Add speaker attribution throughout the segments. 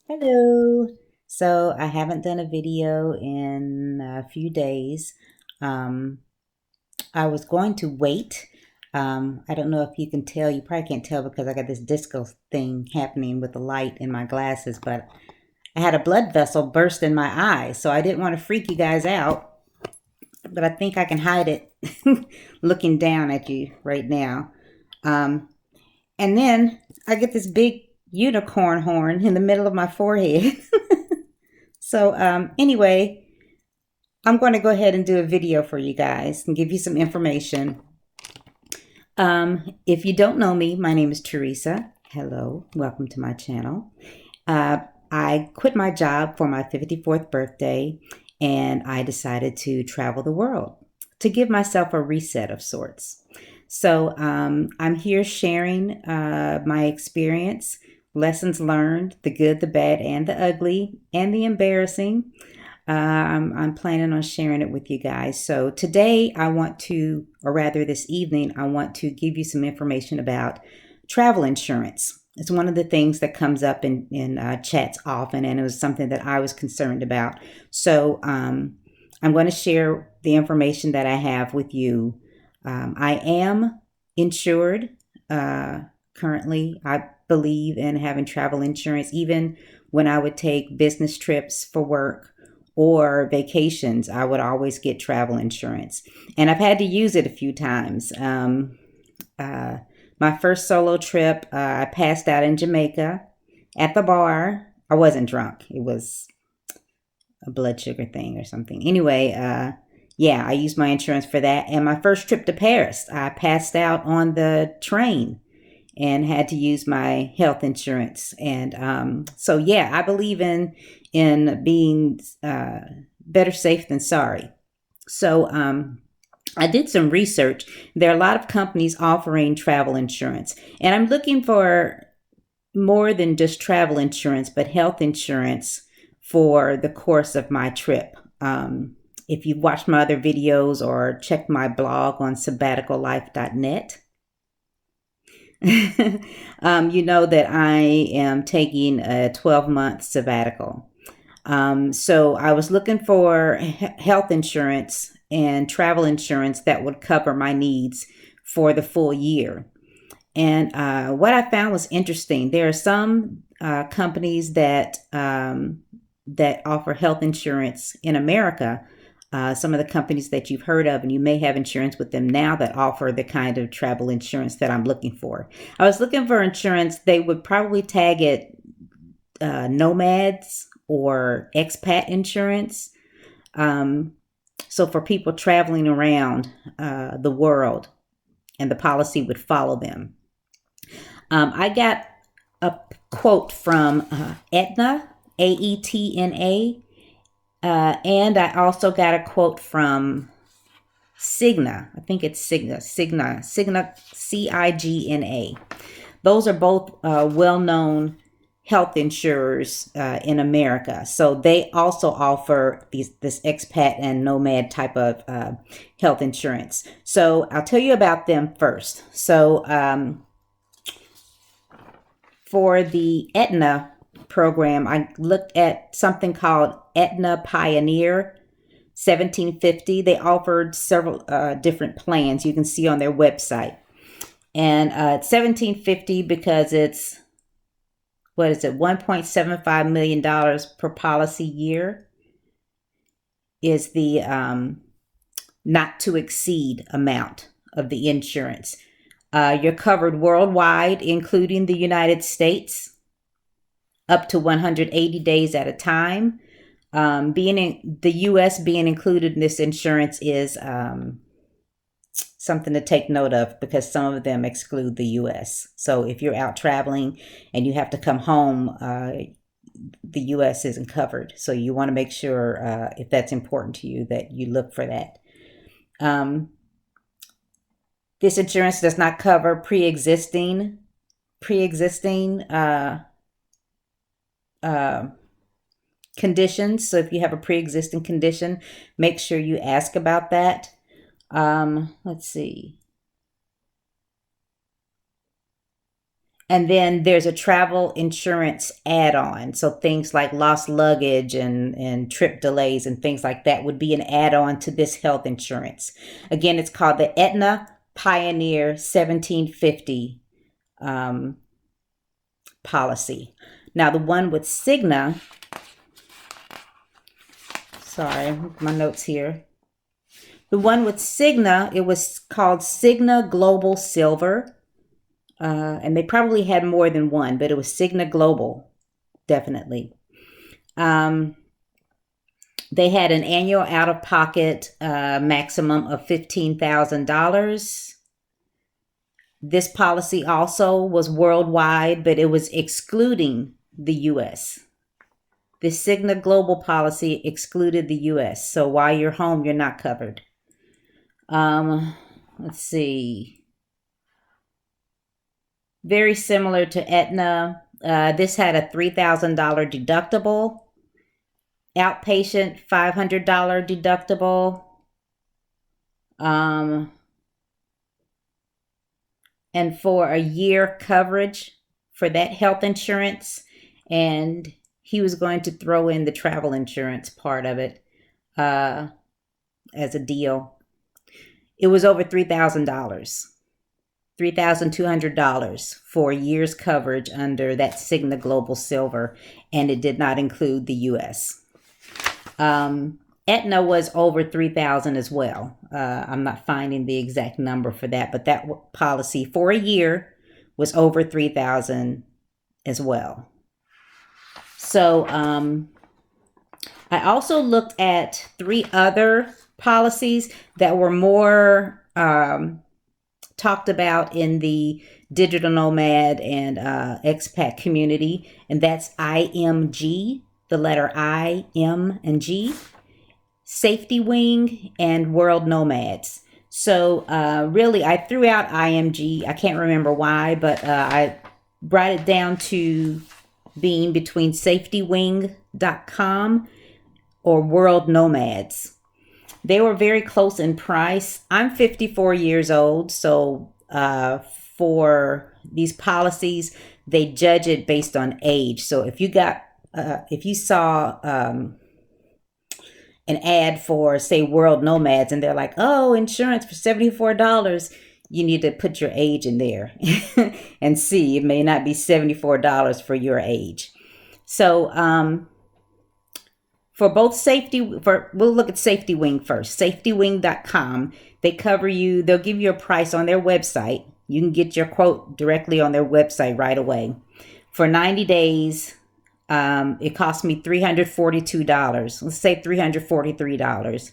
Speaker 1: Hello. So I haven't done a video in a few days. Um, I was going to wait. I don't know if you can tell. You probably can't tell because I got this disco thing happening with the light in my glasses, but I had a blood vessel burst in my eye, so I didn't want to freak you guys out, but I think I can hide it looking down at you right now. Um, and then I get this big unicorn horn in the middle of my forehead. So anyway, I'm going to go ahead and do a video for you guys and give you some information. If you don't know me, my name is Teresa. Hello, welcome to my channel. Uh, I quit my job for my 54th birthday and I decided to travel the world to give myself a reset of sorts. So I'm here sharing my experience, lessons learned, the good, the bad, and the ugly, and the embarrassing. I'm planning on sharing it with you guys. So today I want to, or rather this evening, I want to give you some information about travel insurance. It's one of the things that comes up in chats often, and it was something that I was concerned about. So I'm going to share the information that I have with you. I am insured currently. I believe in having travel insurance, even when I would take business trips for work or vacations, I would always get travel insurance. And I've had to use it a few times. My first solo trip, I passed out in Jamaica at the bar. I wasn't drunk. It was a blood sugar thing or something. Anyway, yeah, I used my insurance for that. And my first trip to Paris, I passed out on the train and had to use my health insurance. And so, yeah, I believe in being better safe than sorry. So I did some research. There are a lot of companies offering travel insurance, and I'm looking for more than just travel insurance, but health insurance for the course of my trip. If you've watched my other videos or checked my blog on sabbaticallife.net, you know that I am taking a 12-month sabbatical. So I was looking for health insurance and travel insurance that would cover my needs for the full year. And what I found was interesting. There are some companies that offer health insurance in America. Some of the companies that you've heard of, and you may have insurance with them now, that offer the kind of travel insurance that I'm looking for. I was looking for insurance. They would probably tag it Nomads or expat insurance. So for people traveling around the world, and the policy would follow them. I got a quote from Aetna, Aetna, and I also got a quote from Cigna. I think it's Cigna, Cigna. Those are both well-known health insurers in America. So they also offer this expat and nomad type of health insurance. So I'll tell you about them first. So for the Aetna program, I looked at something called Aetna Pioneer 1750. They offered several different plans you can see on their website. And it's 1750 because it's, what is it, $1.75 million per policy year is the not to exceed amount of the insurance. You're covered worldwide, including the United States, up to 180 days at a time. Being in the U.S. being included in this insurance is something to take note of because some of them exclude the U.S. So if you're out traveling and you have to come home, the U.S. isn't covered. So you want to make sure if that's important to you that you look for that. This insurance does not cover pre-existing conditions. So if you have a pre-existing condition, make sure you ask about that. Let's see. And then there's a travel insurance add-on. So things like lost luggage and trip delays and things like that would be an add-on to this health insurance. Again, it's called the Aetna Pioneer 1750 policy. Now the one with Cigna, sorry, my notes here. The one with Cigna, it was called Cigna Global Silver. And they probably had more than one, but it was Cigna Global, definitely. They had an annual out-of-pocket maximum of $15,000. This policy also was worldwide, but it was excluding the U.S. The Cigna Global policy excluded the U.S. So while you're home, you're not covered. Let's see. Very similar to Aetna. This had a $3,000 deductible. Outpatient, $500 deductible. And for a year coverage for that health insurance. And he was going to throw in the travel insurance part of it as a deal. It was over $3,000. $3,200 for a year's coverage under that Cigna Global Silver, and it did not include the U.S. Aetna was over $3,000 as well. I'm not finding the exact number for that, but that policy for a year was over $3,000 as well. So I also looked at 3 other policies that were more talked about in the digital nomad and expat community, and that's IMG, the letter I, M, and G, Safetywing, and World Nomads. So really, I threw out IMG. I can't remember why, but I brought it down to being between Safetywing.com or World Nomads. They were very close in price. I'm 54 years old, so for these policies, they judge it based on age. So if you saw an ad for, say, World Nomads, and they're like, "Oh, insurance for $74," you need to put your age in there and see. It may not be $74 for your age. So for both we'll look at Safetywing first. Safetywing.com. They cover you. They'll give you a price on their website. You can get your quote directly on their website right away. For 90 days, it cost me $342. Let's say $343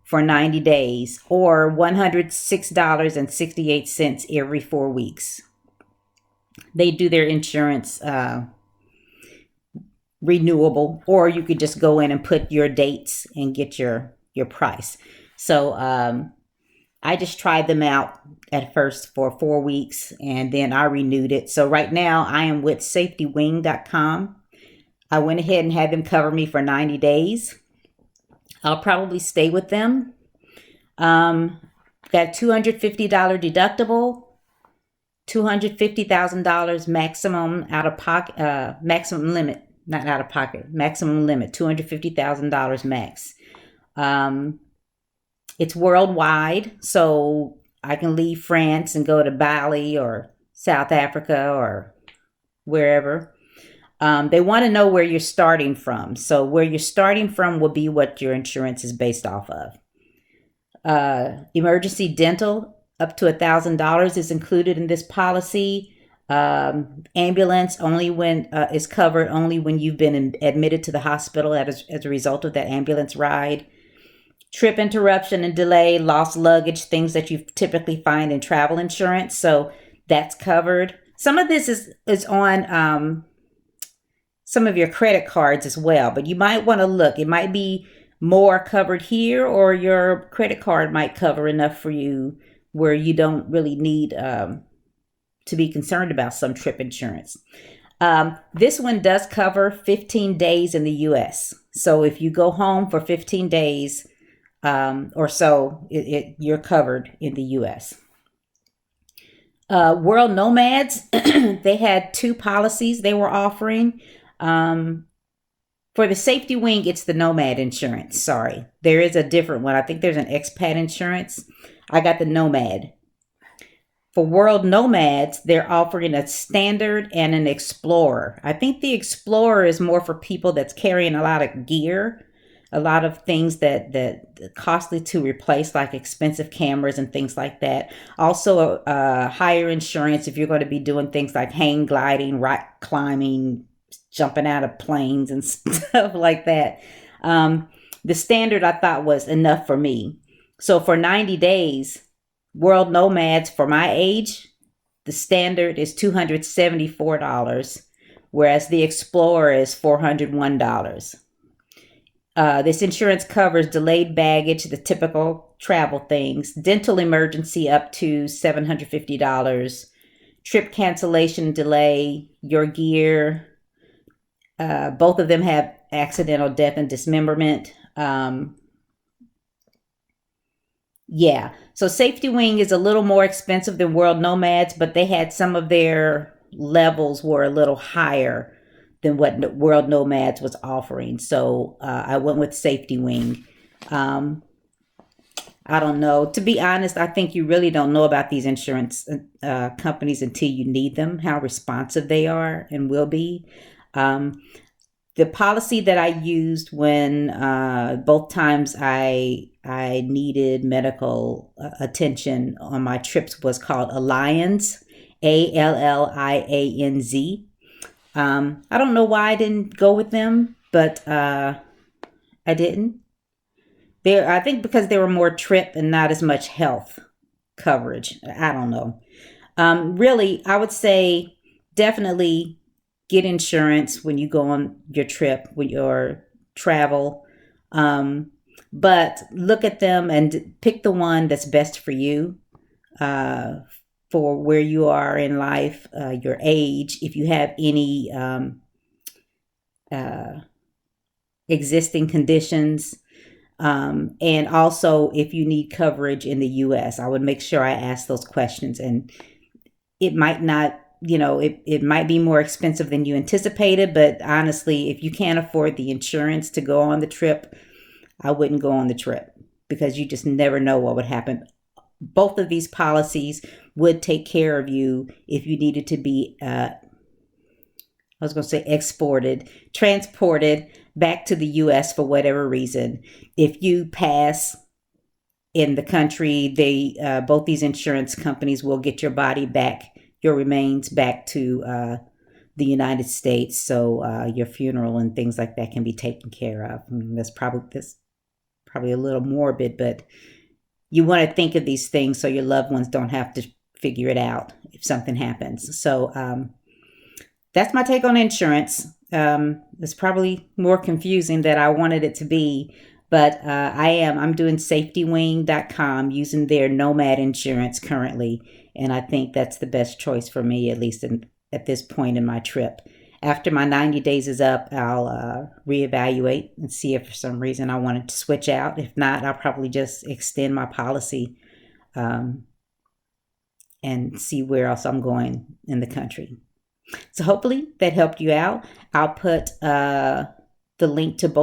Speaker 1: for 90 days, or $106.68 every 4 weeks. They do their insurance renewable, or you could just go in and put your dates and get your price. So I just tried them out at first for 4 weeks, and then I renewed it. So right now I am with Safetywing.com. I went ahead and had them cover me for 90 days. I'll probably stay with them. Got $250 deductible, $250,000 maximum out of pocket, maximum limit. Not out of pocket, maximum limit, $250,000 max. It's worldwide, so I can leave France and go to Bali or South Africa or wherever. They want to know where you're starting from. So where you're starting from will be what your insurance is based off of. Emergency dental up to $1,000 is included in this policy. Ambulance only when is covered only when you've been admitted to the hospital as a result of that ambulance ride. Trip interruption and delay, lost luggage, things that you typically find in travel insurance. So that's covered. Some of this is on some of your credit cards as well, but you might want to look. It might be more covered here, or your credit card might cover enough for you where you don't really need to be concerned about some trip insurance. This one does cover 15 days in the U.S. So if you go home for 15 days or so, you're covered in the U.S. World Nomads, they had two policies they were offering. For the Safetywing, it's the Nomad insurance. Sorry. There is a different one. I think there's an expat insurance. I got the Nomad. For World Nomads, they're offering a standard and an Explorer. I think the Explorer is more for people that's carrying a lot of gear, a lot of things that costly to replace, like expensive cameras and things like that. Also, higher insurance if you're going to be doing things like hang gliding, rock climbing, jumping out of planes and stuff like that. The standard I thought was enough for me. So for 90 days, World Nomads for my age, the standard is $274, whereas the Explorer is $401. This insurance covers delayed baggage, the typical travel things, dental emergency up to $750, trip cancellation delay, your gear. Both of them have accidental death and dismemberment. Yeah, so Safetywing is a little more expensive than World Nomads, but they had some of their levels were a little higher than what World Nomads was offering. So I went with Safetywing. I don't know. To be honest, I think you really don't know about these insurance companies until you need them, how responsive they are and will be. The policy that I used when both times I needed medical attention on my trips was called Allianz, Allianz. I don't know why I didn't go with them, but I didn't. I think because they were more trip and not as much health coverage. I don't know. Really, I would say definitely get insurance when you go on your trip, when your travel. But look at them and pick the one that's best for you, for where you are in life, your age, if you have any existing conditions, and also if you need coverage in the U.S. I would make sure I ask those questions. And it might not, it might be more expensive than you anticipated, but honestly, if you can't afford the insurance to go on the trip, I wouldn't go on the trip because you just never know what would happen. Both of these policies would take care of you if you needed to be, transported back to the U.S. for whatever reason. If you pass in the country, both these insurance companies will get your body back, your remains back to the United States, so your funeral and things like that can be taken care of. I mean, that's probably a little morbid, but you want to think of these things so your loved ones don't have to figure it out if something happens. So that's my take on insurance. It's probably more confusing than I wanted it to be, but I'm doing Safetywing.com using their Nomad insurance currently. And I think that's the best choice for me, at least at this point in my trip. After my 90 days is up, I'll reevaluate and see if for some reason I wanted to switch out. If not, I'll probably just extend my policy and see where else I'm going in the country. So hopefully that helped you out. I'll put the link to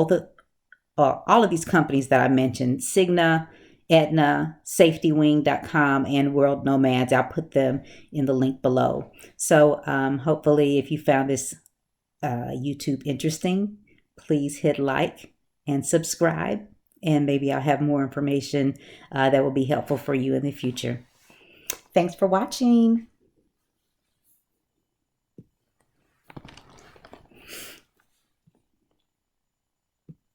Speaker 1: all of these companies that I mentioned, Cigna, Aetna, Safetywing.com, and World Nomads. I'll put them in the link below. So hopefully if you found this YouTube interesting, please hit like and subscribe, and maybe I'll have more information that will be helpful for you in the future. Thanks for watching.